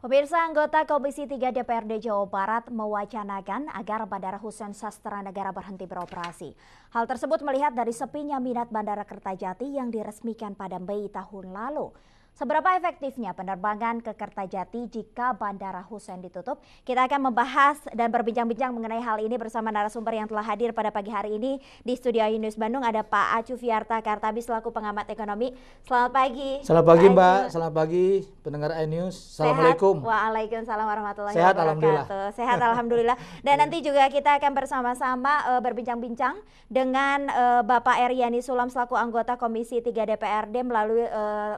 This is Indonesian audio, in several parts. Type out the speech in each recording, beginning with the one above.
Pemirsa, anggota Komisi 3 DPRD Jawa Barat mewacanakan agar Bandara Husein Sastranegara berhenti beroperasi. Hal tersebut melihat dari sepinya minat Bandara Kertajati yang diresmikan pada Mei tahun lalu. Seberapa efektifnya penerbangan ke Kertajati jika Bandara Husein ditutup? Kita akan membahas dan berbincang-bincang mengenai hal ini bersama narasumber yang telah hadir pada pagi hari ini di Studio iNews Bandung. Ada Pak Acu Fiarta Kartabi selaku pengamat ekonomi. Selamat pagi. Selamat pagi Mbak, selamat pagi pendengar iNews. Assalamualaikum. Waalaikumsalam warahmatullahi Sehat, wabarakatuh. alhamdulillah. Sehat alhamdulillah. Dan nanti juga kita akan bersama-sama berbincang-bincang dengan Bapak Eryani Sulam selaku anggota Komisi 3 DPRD melalui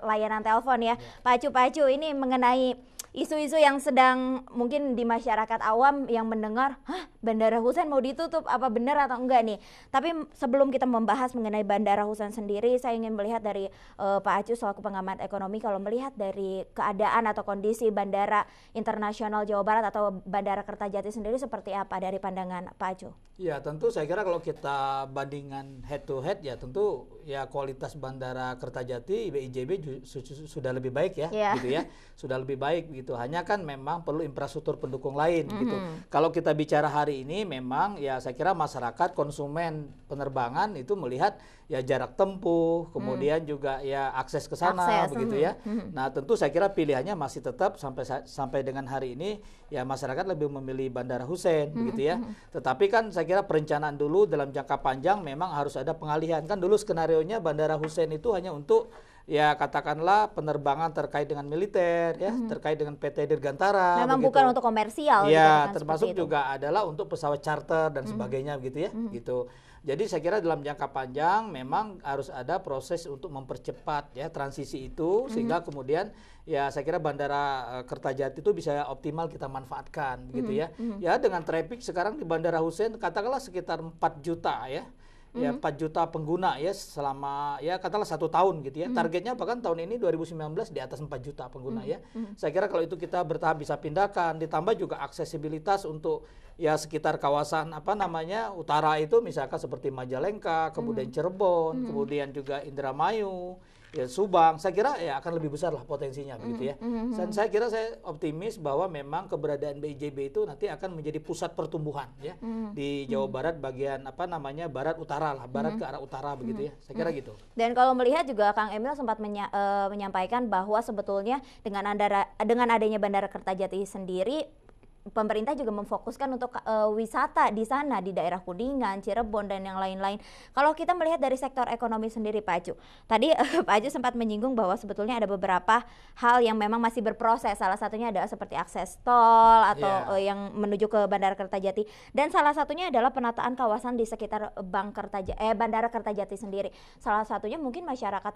layanan telepon ya. Pak Acu, ini mengenai isu-isu yang sedang mungkin di masyarakat awam yang mendengar, Bandara Husein mau ditutup, apa benar atau enggak nih? Tapi sebelum kita membahas mengenai Bandara Husein sendiri, saya ingin melihat dari Pak Acu selaku pengamat ekonomi, kalau melihat dari keadaan atau kondisi Bandara Internasional Jawa Barat atau Bandara Kertajati sendiri seperti apa dari pandangan Pak Acu? Ya tentu saya kira kalau kita bandingkan head to head ya tentu ya kualitas Bandara Kertajati BIJB sudah lebih baik ya, gitu ya, sudah lebih baik gitu. Hanya kan memang perlu infrastruktur pendukung lain gitu. Kalau kita bicara hari ini memang ya saya kira masyarakat konsumen penerbangan itu melihat ya jarak tempuh, kemudian juga ya akses ke sana begitu ya. Nah, tentu saya kira pilihannya masih tetap sampai dengan hari ini ya masyarakat lebih memilih Bandara Husein begitu ya. Tetapi kan saya kira perencanaan dulu dalam jangka panjang memang harus ada pengalihan. Kan dulu skenarionya Bandara Husein itu hanya untuk ya katakanlah penerbangan terkait dengan militer ya, terkait dengan PT Dirgantara. Memang begitu. bukan untuk komersial. Ya, termasuk juga adalah untuk pesawat charter dan sebagainya begitu ya, gitu. Jadi saya kira dalam jangka panjang memang harus ada proses untuk mempercepat ya transisi itu sehingga kemudian ya saya kira Bandara Kertajati itu bisa optimal kita manfaatkan begitu ya. Ya dengan traffic sekarang di Bandara Husein katakanlah sekitar 4 juta ya. Ya 4 juta pengguna ya selama ya katakanlah 1 tahun gitu ya. Targetnya bahkan tahun ini 2019 di atas 4 juta pengguna ya. Saya kira kalau itu kita bertahap bisa pindahkan, ditambah juga aksesibilitas untuk ya sekitar kawasan apa namanya utara itu misalkan seperti Majalengka, kemudian Cirebon, kemudian juga Indramayu, ya Subang, saya kira ya akan lebih besar lah potensinya begitu ya. Dan saya kira saya optimis bahwa memang keberadaan BIJB itu nanti akan menjadi pusat pertumbuhan ya di Jawa Barat bagian apa namanya barat utara lah, barat ke arah utara begitu ya. Saya kira gitu. Dan kalau melihat juga Kang Emil sempat menyampaikan bahwa sebetulnya dengan adanya Bandara Kertajati sendiri pemerintah juga memfokuskan untuk wisata di sana, di daerah Kuningan, Cirebon, dan yang lain-lain. Kalau kita melihat dari sektor ekonomi sendiri, Pak Acu, tadi Pak Acu sempat menyinggung bahwa sebetulnya ada beberapa hal yang memang masih berproses. Salah satunya adalah seperti akses tol atau yang menuju ke Bandara Kertajati. Dan salah satunya adalah penataan kawasan di sekitar Bandara Kertajati sendiri. Salah satunya mungkin masyarakat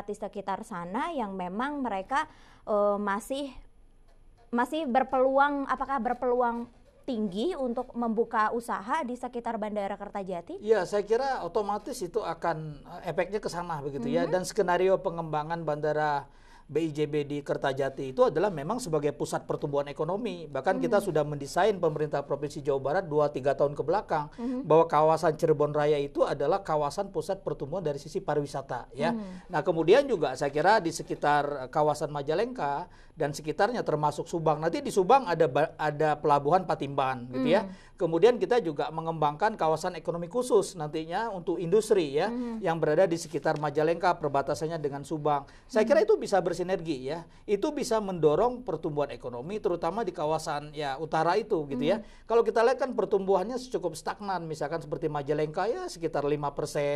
di sekitar sana yang memang mereka masih berpeluang, apakah berpeluang tinggi untuk membuka usaha di sekitar Bandara Kertajati? Ya, saya kira otomatis itu akan efeknya ke sana begitu ya. Dan skenario pengembangan Bandara BIJB di Kertajati itu adalah memang sebagai pusat pertumbuhan ekonomi. Bahkan kita sudah mendesain pemerintah Provinsi Jawa Barat 2-3 tahun ke belakang bahwa kawasan Cirebon Raya itu adalah kawasan pusat pertumbuhan dari sisi pariwisata ya. Nah, kemudian juga saya kira di sekitar kawasan Majalengka dan sekitarnya termasuk Subang. Nanti di Subang ada pelabuhan Patimban gitu ya. Kemudian kita juga mengembangkan kawasan ekonomi khusus nantinya untuk industri ya yang berada di sekitar Majalengka perbatasannya dengan Subang. Saya kira itu bisa bersinergi ya. Itu bisa mendorong pertumbuhan ekonomi terutama di kawasan ya utara itu gitu ya. Kalau kita lihat kan pertumbuhannya cukup stagnan misalkan seperti Majalengka ya sekitar 5%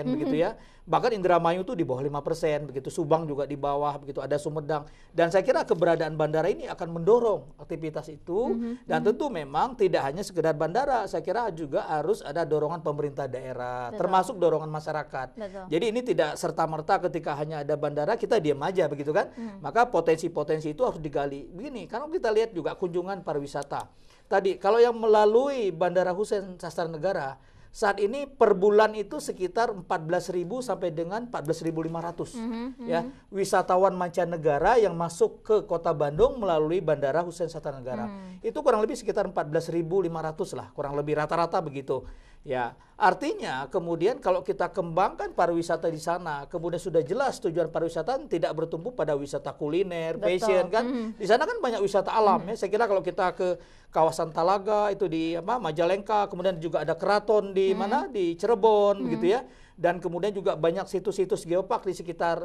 begitu ya. Bahkan Indramayu itu di bawah 5% begitu. Subang juga di bawah begitu, ada Sumedang. Dan saya kira keberadaan bandara ini akan mendorong aktivitas itu dan tentu memang tidak hanya sekedar bandara, saya kira juga harus ada dorongan pemerintah daerah, termasuk dorongan masyarakat. Jadi ini tidak serta-merta ketika hanya ada bandara kita diam aja begitu kan. Maka potensi-potensi itu harus digali. Begini, kalau kita lihat juga kunjungan pariwisata. Tadi kalau yang melalui Bandara Husein Sastranegara saat ini per bulan itu sekitar 14.000 sampai dengan 14.500 ya wisatawan mancanegara yang masuk ke Kota Bandung melalui Bandara Husein Sastranegara. Itu kurang lebih sekitar 14.500 lah, kurang lebih rata-rata begitu. Ya, artinya kemudian kalau kita kembangkan pariwisata di sana, kemudian sudah jelas tujuan pariwisata tidak bertumpu pada wisata kuliner, fashion kan. Di sana kan banyak wisata alam ya. Saya kira kalau kita ke kawasan Talaga itu di Majalengka, kemudian juga ada keraton di mana di Cirebon gitu ya. Dan kemudian juga banyak situs-situs geopark di sekitar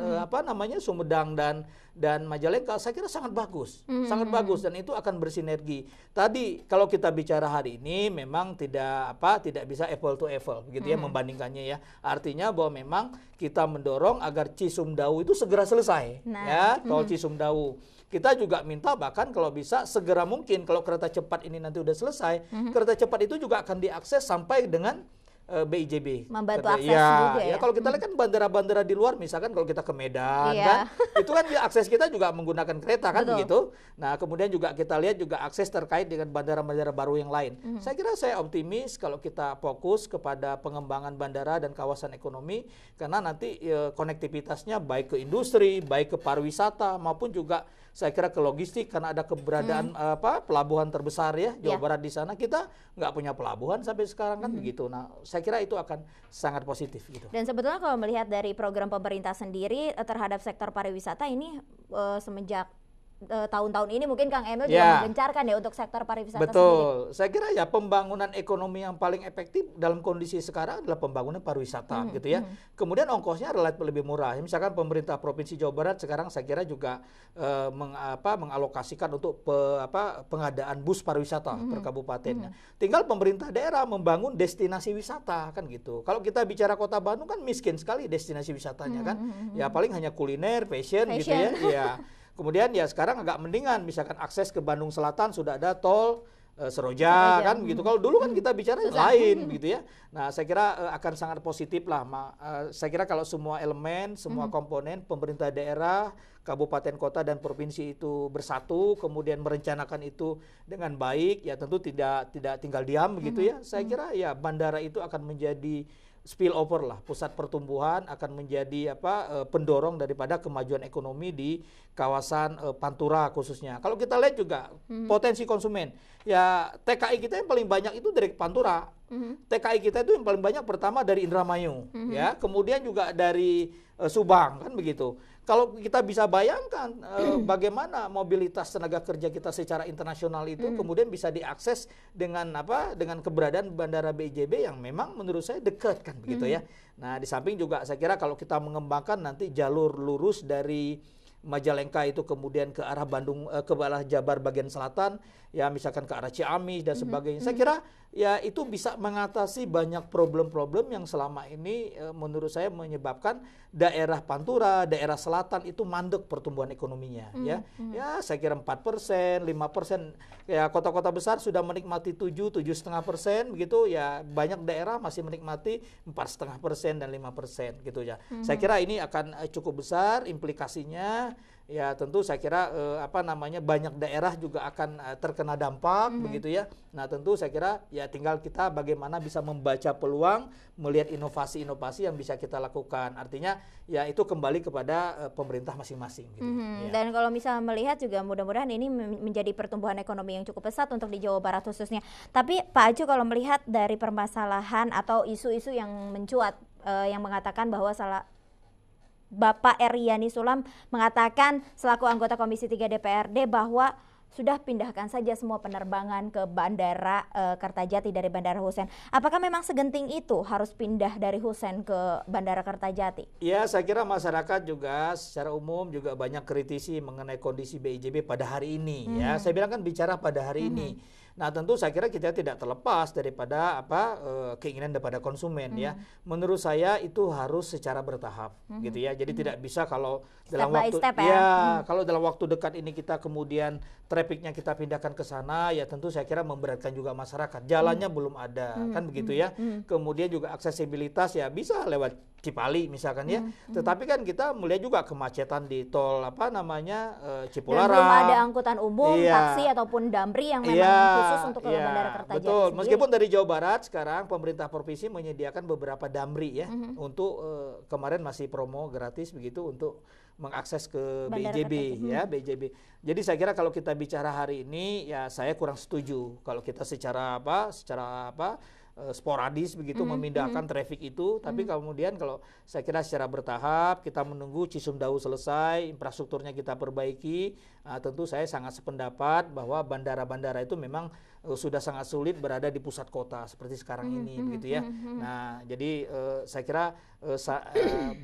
Sumedang dan Majalengka. Saya kira sangat bagus, sangat bagus dan itu akan bersinergi. Tadi kalau kita bicara hari ini memang tidak bisa apple to apple begitu ya membandingkannya ya. Artinya bahwa memang kita mendorong agar Cisumdawu itu segera selesai ya, tol Cisumdawu. Kita juga minta bahkan kalau bisa segera mungkin kalau kereta cepat ini nanti udah selesai, kereta cepat itu juga akan diakses sampai dengan BIJB. Membantu akses juga ya. Kalau kita lihat kan bandara-bandara di luar, misalkan kalau kita ke Medan kan, itu kan akses kita juga menggunakan kereta kan begitu. Nah kemudian juga kita lihat juga akses terkait dengan bandara-bandara baru yang lain. Saya kira saya optimis kalau kita fokus kepada pengembangan bandara dan kawasan ekonomi, karena nanti konektivitasnya baik ke industri, baik ke pariwisata maupun juga saya kira ke logistik karena ada keberadaan pelabuhan terbesar ya Jawa Barat di sana. Kita nggak punya pelabuhan sampai sekarang kan begitu. Nah saya kira itu akan sangat positif gitu. Dan sebetulnya kalau melihat dari program pemerintah sendiri terhadap sektor pariwisata ini semenjak tahun-tahun ini mungkin Kang Emil juga menggencarkan ya untuk sektor pariwisata sendiri. Betul. Saya kira ya pembangunan ekonomi yang paling efektif dalam kondisi sekarang adalah pembangunan pariwisata gitu ya. Kemudian ongkosnya relatif lebih murah. Misalkan pemerintah Provinsi Jawa Barat sekarang saya kira juga mengalokasikan untuk pengadaan bus pariwisata per kabupatennya. Tinggal pemerintah daerah membangun destinasi wisata kan gitu. Kalau kita bicara Kota Bandung kan miskin sekali destinasi wisatanya kan. Ya paling hanya kuliner, fashion. Gitu ya. Iya. Kemudian ya sekarang agak mendingan, misalkan akses ke Bandung Selatan sudah ada tol Seroja kan begitu. Kalau dulu kan kita bicara lain begitu ya. Nah saya kira akan sangat positif lah. Saya kira kalau semua elemen, semua komponen pemerintah daerah, kabupaten, kota dan provinsi itu bersatu, kemudian merencanakan itu dengan baik, ya tentu tidak tinggal diam begitu ya. Saya kira ya bandara itu akan menjadi spillover lah, pusat pertumbuhan akan menjadi pendorong daripada kemajuan ekonomi di kawasan Pantura khususnya. Kalau kita lihat juga potensi konsumen, ya TKI kita yang paling banyak itu dari Pantura. TKI kita itu yang paling banyak pertama dari Indramayu, ya, kemudian juga dari Subang kan begitu. Kalau kita bisa bayangkan bagaimana mobilitas tenaga kerja kita secara internasional itu kemudian bisa diakses dengan dengan keberadaan bandara BIJB yang memang menurut saya dekat kan begitu ya. Nah, di samping juga saya kira kalau kita mengembangkan nanti jalur lurus dari Majalengka itu kemudian ke arah Bandung, ke arah Jabar bagian selatan, ya misalkan ke arah Ciamis dan sebagainya. Saya kira ya itu bisa mengatasi banyak problem-problem yang selama ini menurut saya menyebabkan daerah Pantura, daerah selatan itu mandek pertumbuhan ekonominya. Ya saya kira 4%, 5%. Ya kota-kota besar sudah menikmati 7,5% begitu. Ya banyak daerah masih menikmati 4,5% dan 5% gitu ya. Saya kira ini akan cukup besar implikasinya. Ya tentu saya kira banyak daerah juga akan terkena dampak begitu ya. Nah tentu saya kira ya tinggal kita bagaimana bisa membaca peluang, melihat inovasi-inovasi yang bisa kita lakukan. Artinya ya itu kembali kepada pemerintah masing-masing. Gitu. Ya. Dan kalau misalnya melihat juga mudah-mudahan ini menjadi pertumbuhan ekonomi yang cukup pesat untuk di Jawa Barat khususnya. Tapi Pak Acu kalau melihat dari permasalahan atau isu-isu yang mencuat yang mengatakan bahwa Bapak Eryani Sulam mengatakan selaku anggota Komisi 3 DPRD bahwa sudah pindahkan saja semua penerbangan ke Bandara Kertajati dari Bandara Hussein. Apakah memang segenting itu harus pindah dari Hussein ke Bandara Kertajati? Ya, saya kira masyarakat juga secara umum juga banyak kritisi mengenai kondisi BIJB pada hari ini. Ya, saya bilang kan bicara pada hari ini. Nah tentu saya kira kita tidak terlepas daripada keinginan daripada konsumen ya. Menurut saya itu harus secara bertahap gitu ya. Jadi tidak bisa kalau dalam waktu kalau dalam waktu dekat ini kita kemudian trafficnya kita pindahkan ke sana, ya tentu saya kira memberatkan juga masyarakat. Jalannya belum ada kan begitu ya. Kemudian juga aksesibilitas ya bisa lewat Cipali misalkan ya. Tetapi kan kita melihat juga kemacetan di tol Cipularang. Dan belum ada angkutan umum, taksi ataupun damri yang memang khusus untuk ke Bandara Kertajati. Betul. Meskipun dari Jawa Barat sekarang pemerintah provinsi menyediakan beberapa damri ya untuk kemarin masih promo gratis begitu untuk mengakses ke BIJB ya, BIJB. Jadi saya kira kalau kita bicara hari ini ya saya kurang setuju kalau kita secara sporadis begitu memindahkan traffic itu, tapi kemudian kalau saya kira secara bertahap kita menunggu Cisumdawu selesai, infrastrukturnya kita perbaiki, tentu saya sangat sependapat bahwa bandara-bandara itu memang sudah sangat sulit berada di pusat kota seperti sekarang ini begitu ya. Nah, jadi saya kira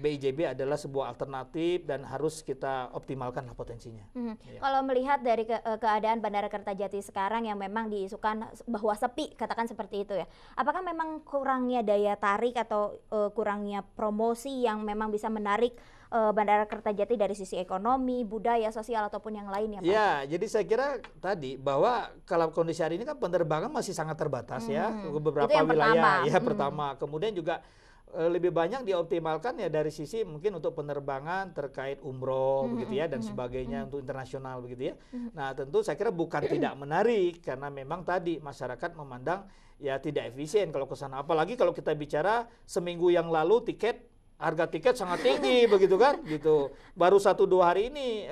BIJB adalah sebuah alternatif dan harus kita optimalkan lah potensinya. Ya. Kalau melihat dari keadaan Bandara Kertajati sekarang yang memang diisukan bahwa sepi, katakan seperti itu ya. Apakah memang kurangnya daya tarik atau kurangnya promosi yang memang bisa menarik Bandara Kertajati dari sisi ekonomi, budaya, sosial ataupun yang lainnya, Pak? Ya, jadi saya kira tadi bahwa kalau kondisi hari ini kan penerbangan masih sangat terbatas ya ke beberapa wilayah ya pertama. Kemudian juga lebih banyak dioptimalkan ya dari sisi mungkin untuk penerbangan terkait umroh begitu ya dan sebagainya untuk internasional begitu ya. Nah, tentu saya kira bukan tidak menarik karena memang tadi masyarakat memandang ya tidak efisien kalau ke sana. Apalagi kalau kita bicara seminggu yang lalu harga tiket sangat tinggi begitu kan gitu. Baru 1-2 hari ini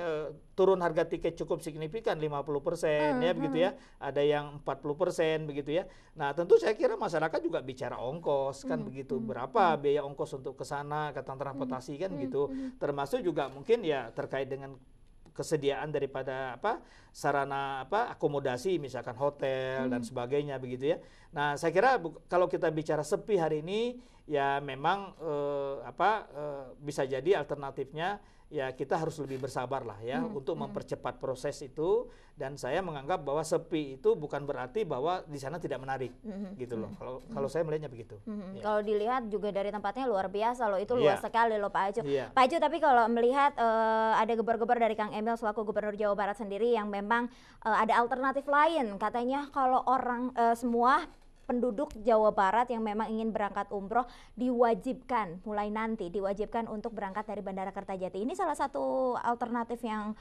turun harga tiket cukup signifikan 50% ya begitu ya. Ada yang 40% begitu ya. Nah, tentu saya kira masyarakat juga bicara ongkos kan begitu. Berapa biaya ongkos untuk ke sana, ke transportasi kan gitu. Termasuk juga mungkin ya terkait dengan kesediaan daripada sarana akomodasi misalkan hotel dan sebagainya begitu ya. Nah, saya kira kalau kita bicara sepi hari ini ya memang bisa jadi alternatifnya ya kita harus lebih bersabar lah ya untuk mempercepat proses itu, dan saya menganggap bahwa sepi itu bukan berarti bahwa di sana tidak menarik gitu loh. Kalau saya melihatnya begitu. Ya. Kalau dilihat juga dari tempatnya luar biasa loh, itu luas sekali loh Pak Acu. Pak Acu, tapi kalau melihat ada gebar-gebar dari Kang Emil selaku Gubernur Jawa Barat sendiri yang memang ada alternatif lain, katanya kalau orang semua penduduk Jawa Barat yang memang ingin berangkat umroh diwajibkan mulai nanti untuk berangkat dari Bandara Kertajati. Ini salah satu alternatif yang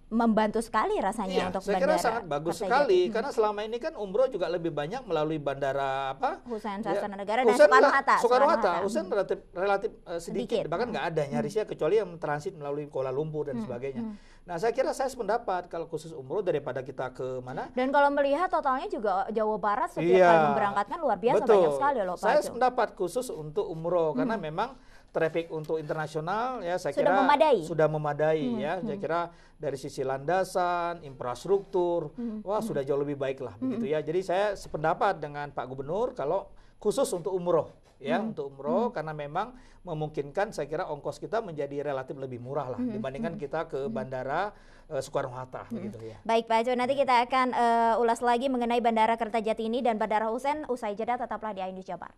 membantu sekali rasanya untuk saya bandara. Saya kira sangat bagus sekali karena selama ini kan umroh juga lebih banyak melalui bandara Hussein Sastra Negara dan Soekarno-Hatta. Soekarno-Hatta, Hussein relatif sedikit, bahkan nggak ada nyarisnya kecuali yang transit melalui Kuala Lumpur dan sebagainya. Nah, saya kira saya sependapat kalau khusus umroh daripada kita ke mana. Dan kalau melihat totalnya juga Jawa Barat setiap kali memberangkatkan luar biasa banyak sekali loh Pak. Saya sependapat khusus untuk umroh karena memang traffic untuk internasional ya saya kira sudah memadai ya. Saya kira dari sisi landasan, infrastruktur, sudah jauh lebih baik lah begitu ya. Jadi saya sependapat dengan Pak Gubernur kalau khusus untuk umroh ya, untuk umroh karena memang memungkinkan saya kira ongkos kita menjadi relatif lebih murah lah dibandingkan kita ke bandara Soekarno-Hatta begitu ya. Baik Pak Acu, nanti kita akan ulas lagi mengenai Bandara Kertajati ini dan Bandara Hussein usai jeda, tetaplah di iNews Jabar.